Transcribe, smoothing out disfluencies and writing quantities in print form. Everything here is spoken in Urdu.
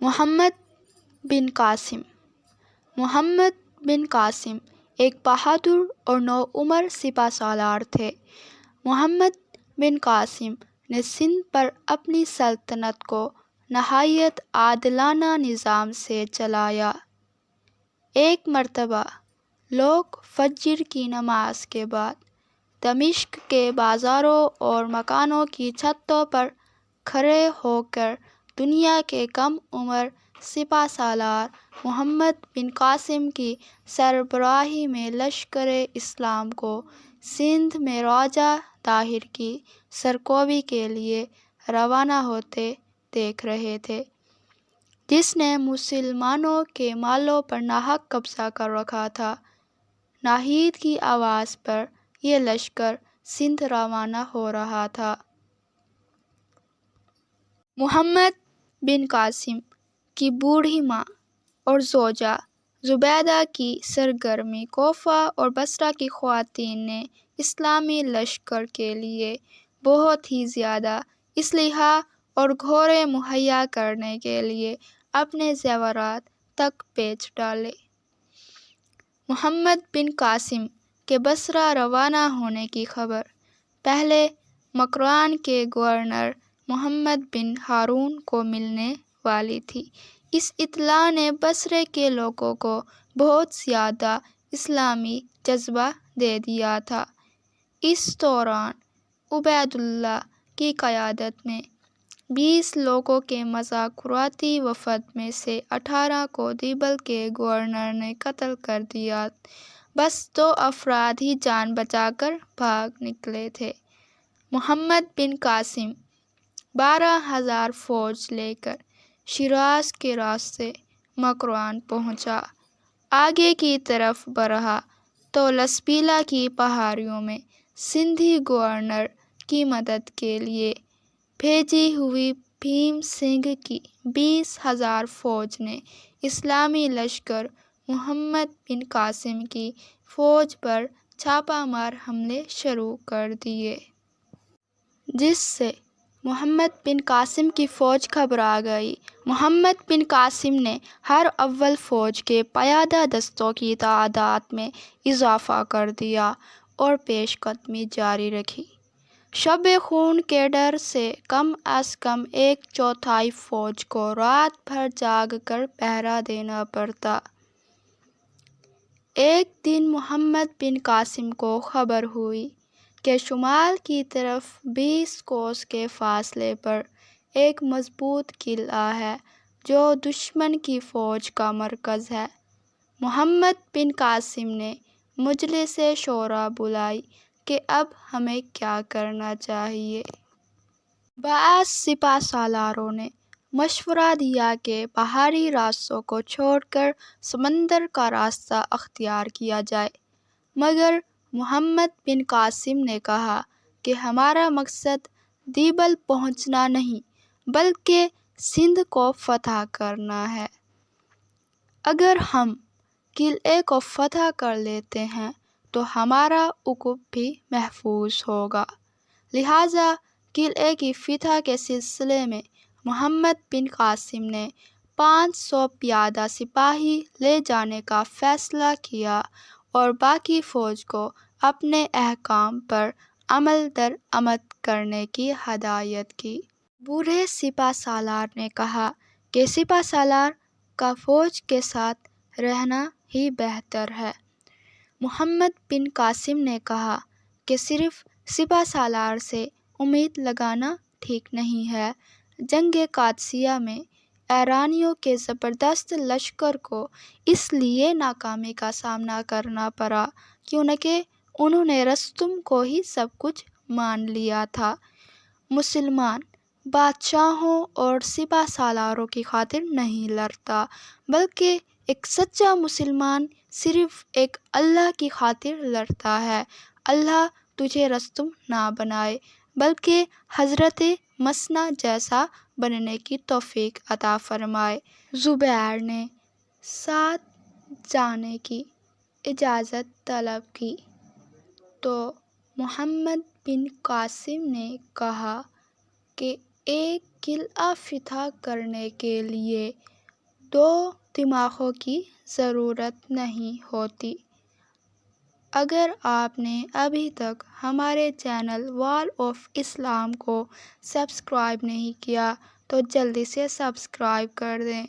محمد بن قاسم۔ محمد بن قاسم ایک بہادر اور نوعمر سپہ سالار تھے۔ محمد بن قاسم نے سندھ پر اپنی سلطنت کو نہایت عادلانہ نظام سے چلایا۔ ایک مرتبہ لوگ فجر کی نماز کے بعد دمشق کے بازاروں اور مکانوں کی چھتوں پر کھڑے ہو کر دنیا کے کم عمر سپہ سالار محمد بن قاسم کی سربراہی میں لشکر اسلام کو سندھ میں روضہ طاہر کی سرکوبی کے لیے روانہ ہوتے دیکھ رہے تھے، جس نے مسلمانوں کے مالوں پر ناحق قبضہ کر رکھا تھا۔ ناہید کی آواز پر یہ لشکر سندھ روانہ ہو رہا تھا۔ محمد بن قاسم کی بوڑھی ماں اور زوجہ زبیدہ کی سرگرمی کوفہ اور بصرہ کی خواتین نے اسلامی لشکر کے لیے بہت ہی زیادہ اسلحہ اور گھوڑے مہیا کرنے کے لیے اپنے زیورات تک بیچ ڈالے۔ محمد بن قاسم کے بصرہ روانہ ہونے کی خبر پہلے مکران کے گورنر محمد بن ہارون کو ملنے والی تھی۔ اس اطلاع نے بصرے کے لوگوں کو بہت زیادہ اسلامی جذبہ دے دیا تھا۔ اس دوران عبید اللہ کی قیادت میں 20 لوگوں کے مذاکراتی وفد میں سے 18 کو دیبل کے گورنر نے قتل کر دیا، بس 2 افراد ہی جان بچا کر بھاگ نکلے تھے۔ محمد بن قاسم 12,000 فوج لے کر شیراز کے راستے مکران پہنچا۔ آگے کی طرف بڑھا تو لسبیلا کی پہاڑیوں میں سندھی گورنر کی مدد کے لیے بھیجی ہوئی بھیم سنگھ کی 20,000 فوج نے اسلامی لشکر محمد بن قاسم کی فوج پر چھاپہ مار حملے شروع کر دیے، جس سے محمد بن قاسم کی فوج گھبرا گئی۔ محمد بن قاسم نے ہر اول فوج کے پیادہ دستوں کی تعداد میں اضافہ کر دیا اور پیش قدمی جاری رکھی۔ شب خون کے ڈر سے کم از کم 1/4 فوج کو رات بھر جاگ کر پہرا دینا پڑتا۔ ایک دن محمد بن قاسم کو خبر ہوئی کہ شمال کی طرف 20 کوس کے فاصلے پر ایک مضبوط قلعہ ہے جو دشمن کی فوج کا مرکز ہے۔ محمد بن قاسم نے مجلس شورا بلائی کہ اب ہمیں کیا کرنا چاہیے۔ بعض سپہ سالاروں نے مشورہ دیا کہ پہاڑی راستوں کو چھوڑ کر سمندر کا راستہ اختیار کیا جائے، مگر محمد بن قاسم نے کہا کہ ہمارا مقصد دیبل پہنچنا نہیں بلکہ سندھ کو فتح کرنا ہے۔ اگر ہم قلعے کو فتح کر لیتے ہیں تو ہمارا عقب بھی محفوظ ہوگا، لہٰذا قلعے کی فتح کے سلسلے میں محمد بن قاسم نے 500 پیادہ سپاہی لے جانے کا فیصلہ کیا اور باقی فوج کو اپنے احکام پر عمل درآمد کرنے کی ہدایت کی۔ بوڑھے سپہ سالار نے کہا کہ سپہ سالار کا فوج کے ساتھ رہنا ہی بہتر ہے۔ محمد بن قاسم نے کہا کہ صرف سپہ سالار سے امید لگانا ٹھیک نہیں ہے۔ جنگ قادسیہ میں ایرانیوں کے زبردست لشکر کو اس لیے ناکامی کا سامنا کرنا پڑا کیونکہ انہوں نے رستم کو ہی سب کچھ مان لیا تھا۔ مسلمان بادشاہوں اور سپہ سالاروں کی خاطر نہیں لڑتا، بلکہ ایک سچا مسلمان صرف ایک اللہ کی خاطر لڑتا ہے۔ اللہ تجھے رستم نہ بنائے بلکہ حضرت مثنیٰ جیسا بننے کی توفیق عطا فرمائے۔ زبیر نے ساتھ جانے کی اجازت طلب کی تو محمد بن قاسم نے کہا کہ ایک قلعہ فتح کرنے کے لیے دو دماغوں کی ضرورت نہیں ہوتی۔ اگر آپ نے ابھی تک ہمارے چینل وال آف اسلام کو سبسکرائب نہیں کیا تو جلدی سے سبسکرائب کر دیں